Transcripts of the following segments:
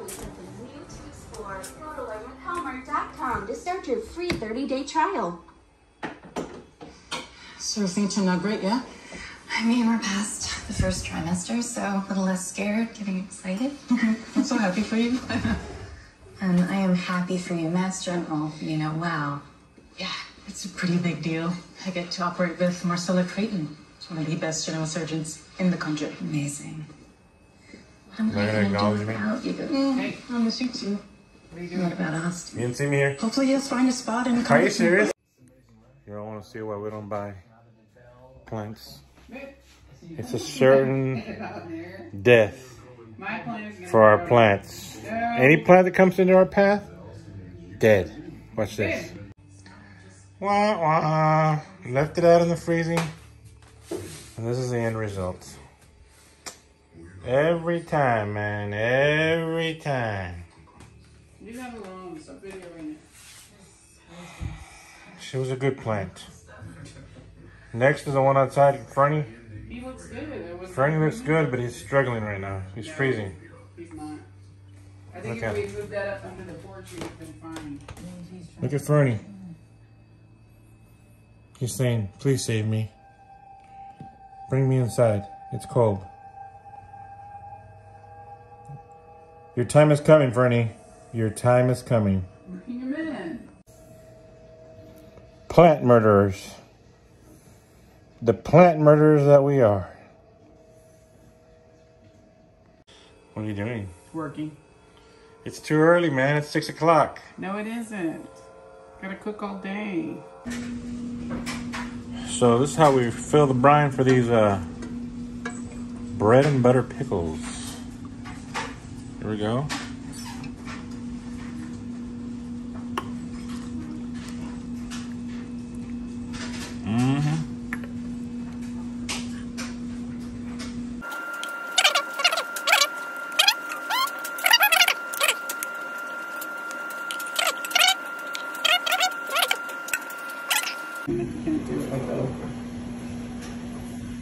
PhotoLearnWithHomer.com to start your free 30-day trial. So things turned out great, yeah? I mean, we're past the first trimester, so a little less scared, getting excited. I'm so happy for you. And I am happy for you, Mass General. You know, wow. Yeah, it's a pretty big deal. I get to operate with Marcella Creighton. She's one of the best general surgeons in the country. Amazing. What am I Gonna going to acknowledge do me? without you? Hey, I'll miss you too. What are you doing? What about Austin? You didn't see me here? Hopefully he'll find a spot in the Are you serious? You don't want to see why we don't buy plants. It's a certain death for our plants. Any plant that comes into our path, dead. Watch this. Wah, wah. Left it out in the freezing. And this is the end result. Every time, man. Every time. Leave that alone. Stop videoing it. She was a good plant. Next is the one outside, Fernie. He looks good. Fernie looks good, but he's struggling right now. He's freezing. He's not. I think Look if we moved that up under the porch, he would have been fine. Look at Fernie. He's saying, please save me. Bring me inside. It's cold. Your time is coming, Fernie. Your time is coming. Bring him in. Plant murderers. The plant murderers that we are. What are you doing? It's working. It's too early, man. It's 6 o'clock. No, it isn't. Gotta cook all day. So this is how we fill the brine for these bread and butter pickles. Here we go.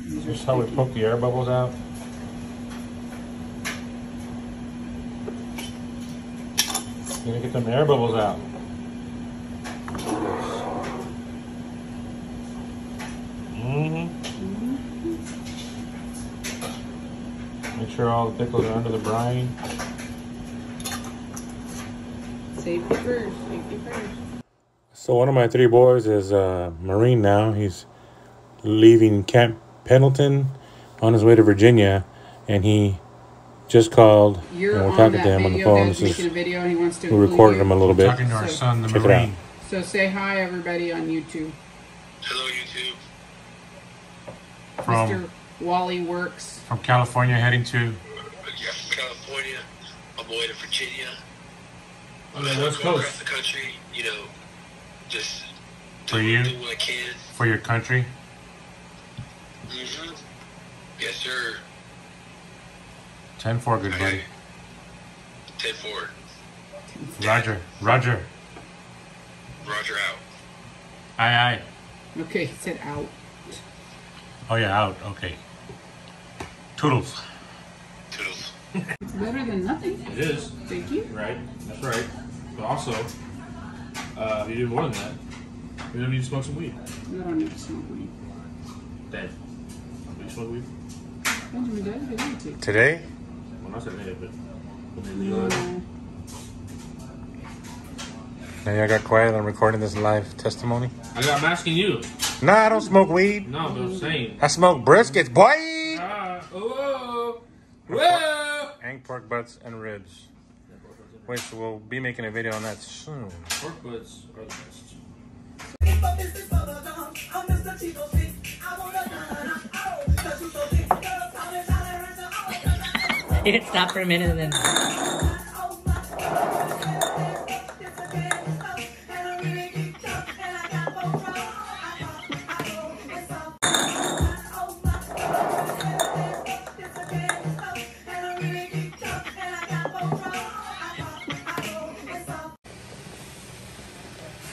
This is how we poke the air bubbles out. Gonna get them air bubbles out. Make sure all the pickles are under the brine. Safety first. Safety first. So one of my three boys is a Marine now. He's leaving Camp Pendleton on his way to Virginia, and he just called. You're and we're on talking that to him on the video. phone. Dad's This is, making a video and he wants to we recorded him a little bit. Talking to our son, the Check Marine. It out. So say hi, everybody, on YouTube. Hello, YouTube. Mr. Wally Works. From California heading to... Yeah, from California. I'm going to Virginia. On the I'm West going Coast. across the country, you know, just For do you? what I can. For your country? Mm-hmm. Yes, sir. 10-4, good buddy. 10-4. Roger. Roger. Roger out. Aye, aye. Okay, he said out. Oh, yeah, out. Okay. Toodles. Toodles. It's better than nothing. It is. Thank you. Right. That's right. But also, if you do more than that, you don't need to smoke some weed. I don't need to smoke weed. Dad, do you smoke weed? Benjamin, Dad, I need to. Today? Well, not today, but when they No. legalize. Now y'all got quiet. I'm recording this live testimony. I'm asking you. Nah, I don't smoke weed. No, but I'm saying. I smoke briskets, boy! Whoa! Whoa! And pork butts and ribs. Wait, so we'll be making a video on that soon. Pork butts are the best. You could stop for a minute and then...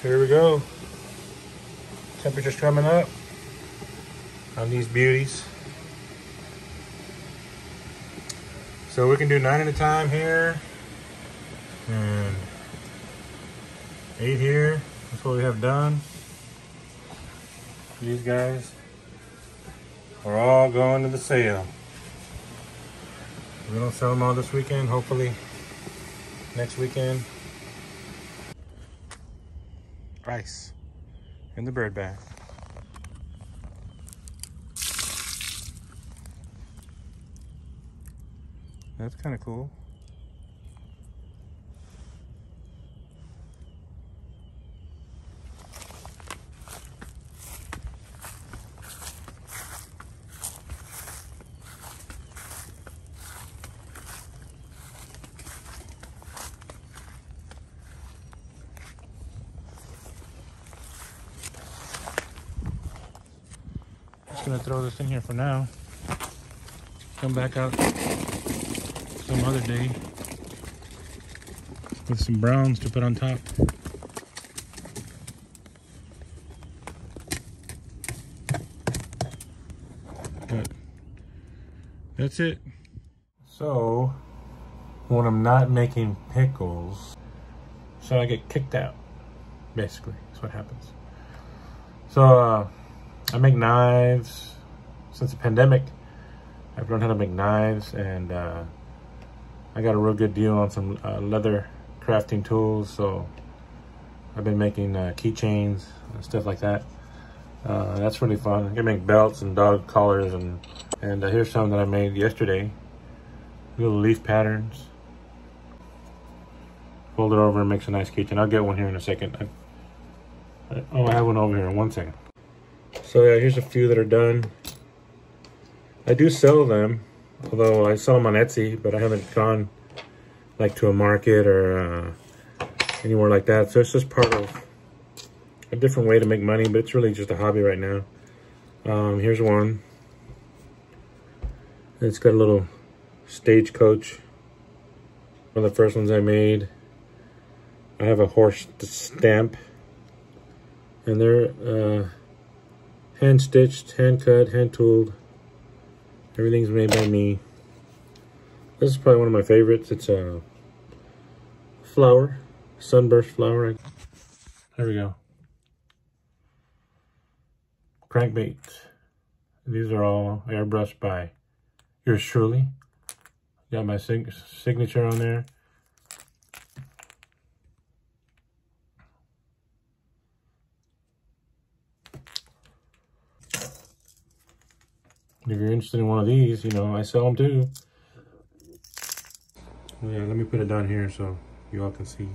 Here we go. Temperature's coming up on these beauties. So we can do 9 at a time here. And 8 here. That's what we have done. These guys are all going to the sale. We don't sell them all this weekend. Hopefully next weekend. Ice in the bird bath. That's kind of cool. Just gonna throw this in here for now. Come back out some other day with some browns to put on top. But that's it. So when I'm not making pickles, so I get kicked out. Basically, that's what happens. So I make knives. Since the pandemic, I've learned how to make knives, and I got a real good deal on some leather crafting tools. So I've been making keychains and stuff like that. That's really fun. I can make belts and dog collars, and here's some that I made yesterday. Little leaf patterns. Fold it over and makes a nice keychain. I'll get one here in a second. I have one over here in 1 second. So yeah, here's a few that are done. I do sell them, although I sell them on Etsy, but I haven't gone like to a market or anywhere like that. So it's just part of a different way to make money, but it's really just a hobby right now. Here's one. It's got a little stagecoach. One of the first ones I made. I have a horse stamp, and they're hand stitched, hand cut, hand tooled. Everything's made by me. This is probably one of my favorites. It's a flower, sunburst flower. There we go. Crankbait. These are all airbrushed by yours truly. Got my signature on there. If you're interested in one of these, you know, I sell them too. Yeah, let me put it down here so you all can see.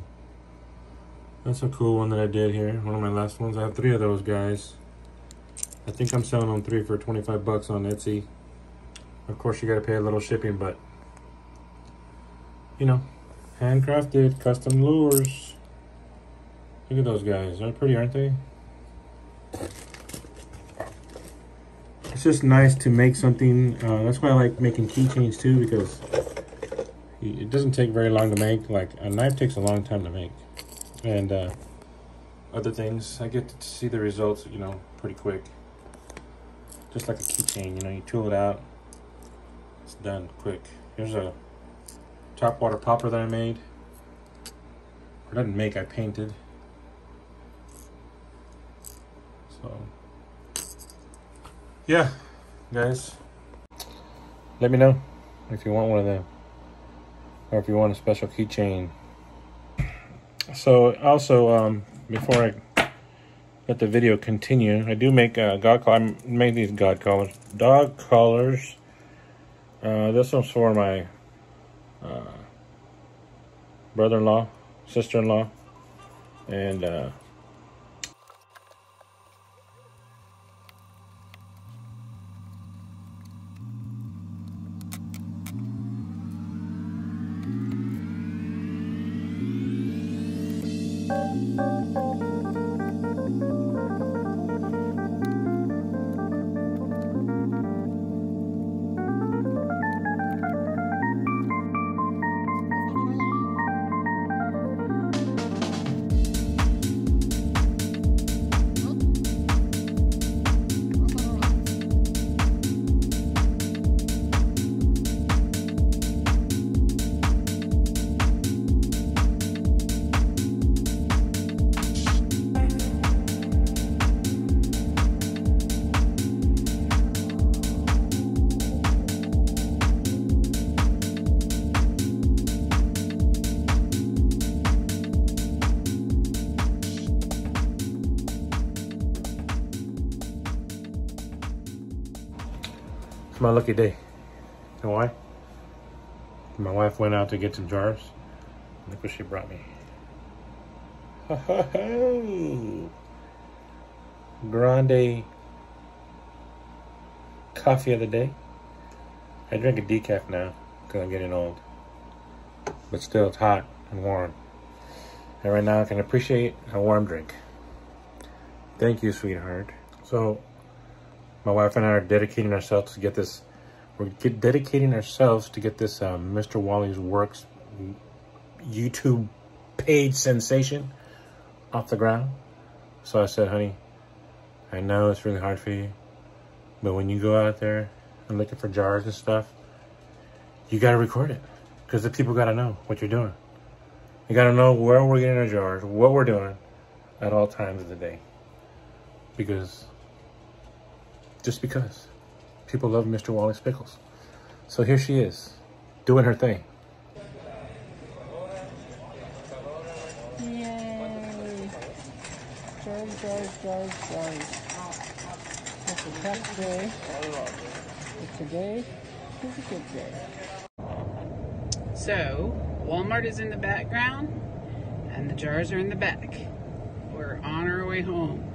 That's a cool one that I did here. One of my last ones. I have 3 of those guys. I think I'm selling them 3 for 25 bucks on Etsy. Of course, you got to pay a little shipping, but you know, handcrafted custom lures. Look at those guys. They're pretty, aren't they? It's just nice to make something. That's why I like making keychains too, because it doesn't take very long to make. Like a knife takes a long time to make, and other things I get to see the results, you know, pretty quick. Just like a keychain, you know, you tool it out, it's done quick. Here's a top water popper that I made. Or didn't make, I painted. So yeah, guys, let me know if you want one of them, or if you want a special keychain. So also, before I let the video continue, I do make dog collars. I made these dog collars. This one's for my brother-in-law, sister-in-law, and It's my lucky day. You know why? My wife went out to get some jars. Look what she brought me. Grande coffee of the day. I drink a decaf now because I'm getting old. But still, it's hot and warm. And right now I can appreciate a warm drink. Thank you, sweetheart. So, my wife and I are dedicating ourselves to get this. We're dedicating ourselves to get this Mr. Wally's Works YouTube page sensation off the ground. So I said, honey, I know it's really hard for you, but when you go out there and looking for jars and stuff, you got to record it because the people got to know what you're doing. You got to know where we're getting our jars, what we're doing at all times of the day. Just because people love Mr. Wally's Pickles. So here she is, doing her thing. Yay! Jars, jars, jars, jars. It's a tough day, but today is a good day. So, Walmart is in the background, and the jars are in the back. We're on our way home.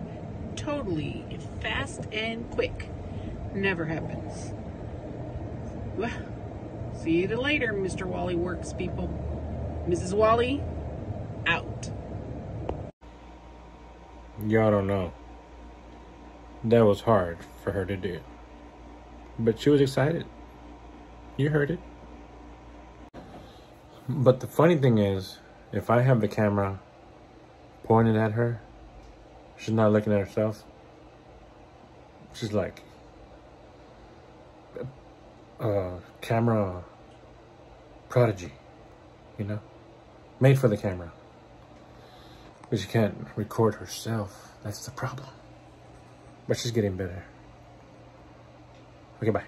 Totally fast and quick. Never happens. Well, see you later, Mr. Wally Works people. Mrs. Wally, out. Y'all don't know. That was hard for her to do. But she was excited. You heard it. But the funny thing is, if I have the camera pointed at her, she's not looking at herself. She's like, camera prodigy, you know? Made for the camera. But she can't record herself. That's the problem. But she's getting better. Okay, bye.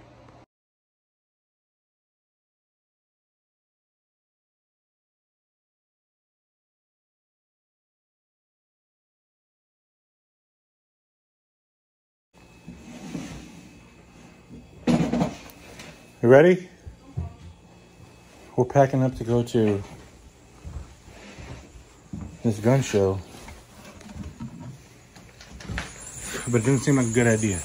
You ready? We're packing up to go to this gun show. But it didn't seem like a good idea.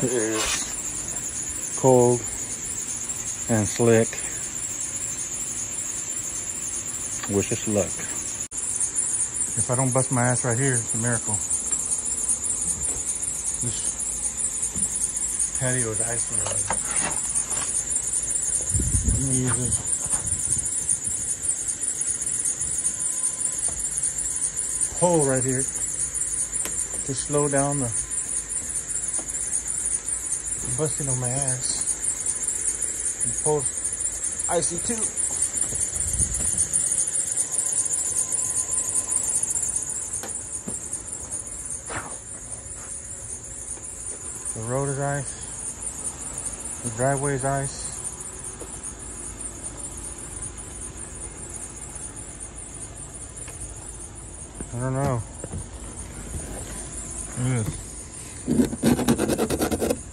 It is cold and slick. Wish us luck. If I don't bust my ass right here, it's a miracle. This patio is icy already. I'm gonna use this hole right here to slow down the busting on my ass. The pole's icy too. The road is ice. The driveway is ice. I don't know. Ugh.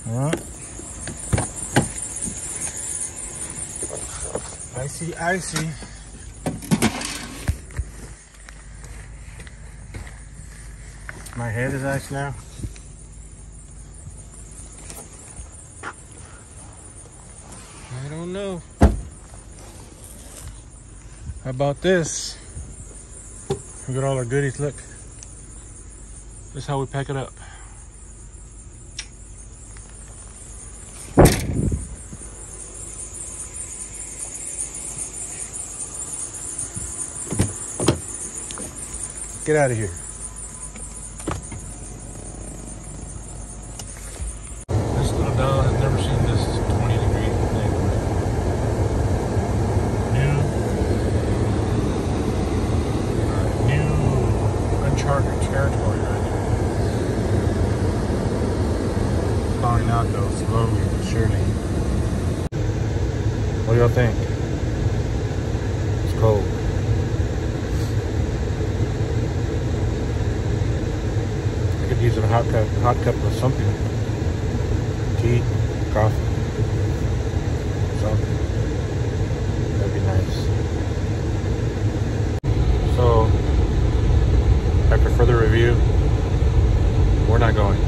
What? Icy, icy. My head is ice now. I don't know. How about this? We got all our goodies, look. This is how we pack it up. Get out of here. This little doll has never seen this 20-degree neighborhood. New uncharted territory right here. Thawing out though, slowly but surely. What do y'all think? It's cold. I could use a hot cup of something. tea, coffee, something. That'd be nice. So, after further review, we're not going.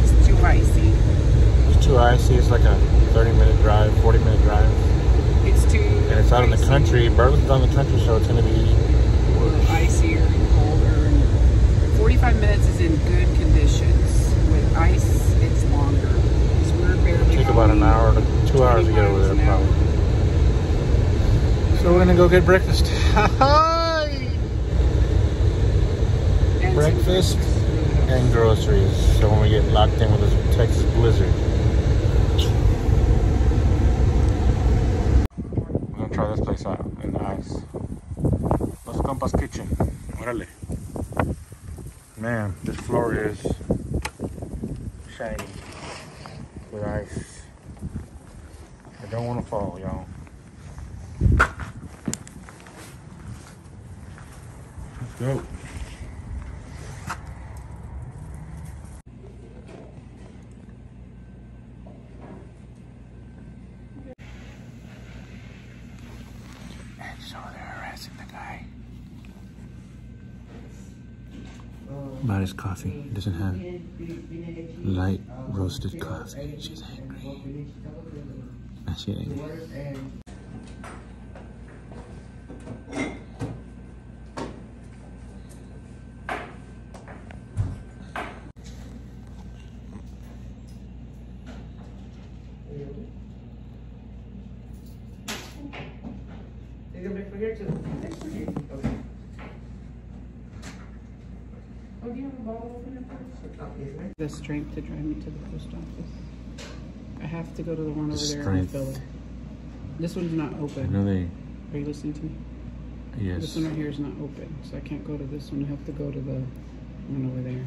It's too icy. It's too icy. It's like a 30-minute drive, 40-minute drive. It's too. And it's out in the country. Burlington's on the country, so it's going to be icier and colder. And 45 minutes is in good conditions. With ice, it's longer. Because we're barely. take about an hour to 2 hours to get over there, probably. So we're gonna go get breakfast. Breakfast and groceries. So when we get locked in with this Texas blizzard. We're gonna try this place out in the ice. Los Compas Kitchen. Órale. Man, this floor is shiny with ice. I don't want to fall, y'all. Let's go. And so they're harassing the guy about his coffee. He doesn't have light roasted coffee. She's angry. She's angry. The strength to drive me to the post office. I have to go to the one over there and fill it. This one's not open. No, they. Are you listening to me? Yes. This one right here is not open, so I can't go to this one. I have to go to the one over there.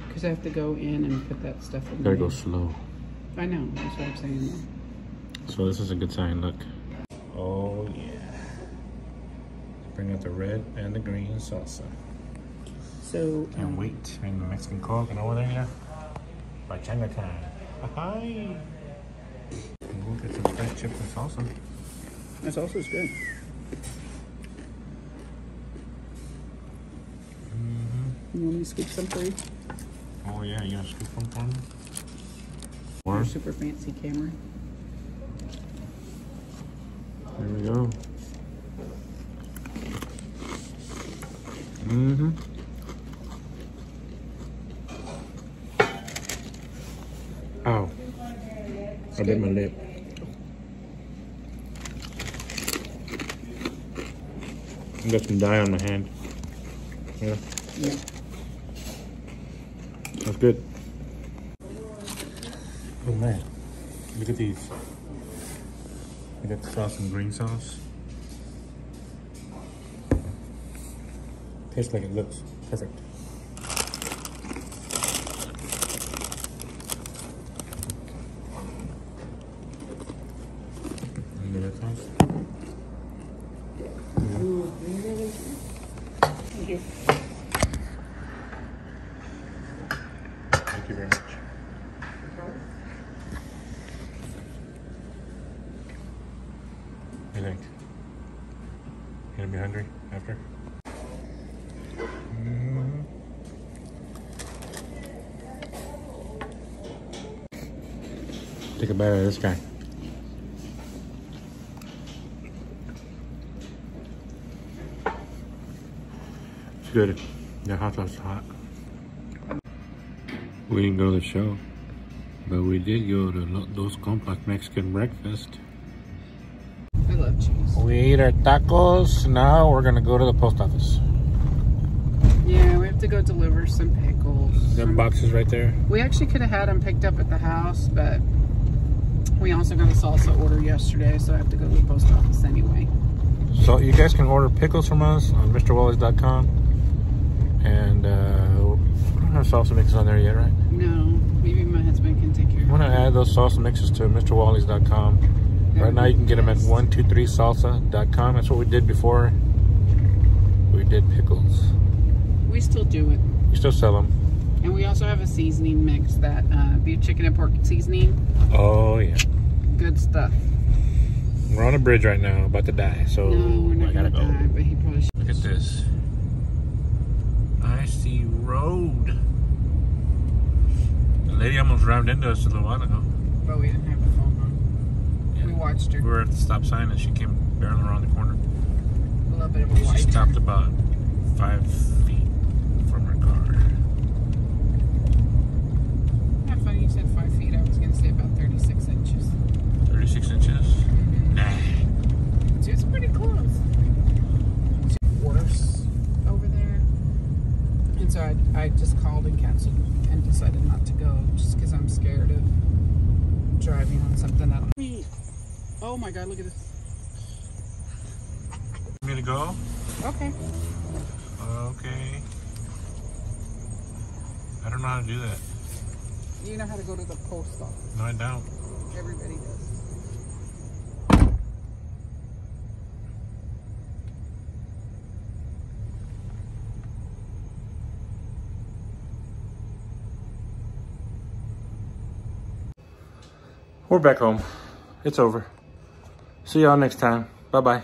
Because I have to go in and put that stuff in. Gotta go slow. I know, that's what I'm saying. So this is a good sign, look. Oh yeah. Bring out the red and the green salsa. So Can't wait. And the Mexican Coke and over there, yeah. By Chinatown. Hi. We'll get some fresh chips and salsa. this also is good. You want me to scoop some for you? Oh yeah, you gonna scoop one for me? Your super fancy camera. There we go. Mm-hmm. Ow. I bit my lip. I got some dye on my hand. Yeah. Yeah. That's good. Oh man. Look at these. I got the sauce and green sauce. Tastes like it looks perfect. And the red sauce. Thank you. Thank you very much. What do you think? You gonna be hungry after? Take a bite of this guy. It's good. The hot sauce is hot. We didn't go to the show, but we did go to Los Compas Mexican breakfast. I love cheese. We ate our tacos. Now we're gonna go to the post office. Yeah, we have to go deliver some pickles. Them boxes right there. We actually could have had them picked up at the house, but we also got a salsa order yesterday, so I have to go to the post office anyway. So you guys can order pickles from us on MrWally's.com. And we don't have salsa mixes on there yet, right? No, maybe my husband can take care I'm of gonna add those salsa mixes to MrWally's.com. Right now you can get them at 123salsa.com. That's what we did before we did pickles. We still do it. You still sell them. And we also have a seasoning mix, that beef, chicken, and pork seasoning. Oh, yeah. Good stuff. We're on a bridge right now, about to die, so No, we're not I gotta go. die, but he probably should. Look at this. Icy road. The lady almost rammed into us a little while ago. But we didn't have the phone on. Yeah. We watched her. We were at the stop sign and she came barreling around the corner. A little bit of a She white. stopped about 5 feet from her car. Not funny, you said 5 feet. I was going to say about 36 inches. 36 inches? Mm-hmm. Nah. It's just pretty close. It's worse over there. And so I just called and canceled and decided not to go just because I'm scared of driving on something that oh my god, look at this. You want me to go? Okay. Okay. I don't know how to do that. You know how to go to the post office. No, I don't. Everybody does. We're back home. It's over. See y'all next time. Bye-bye.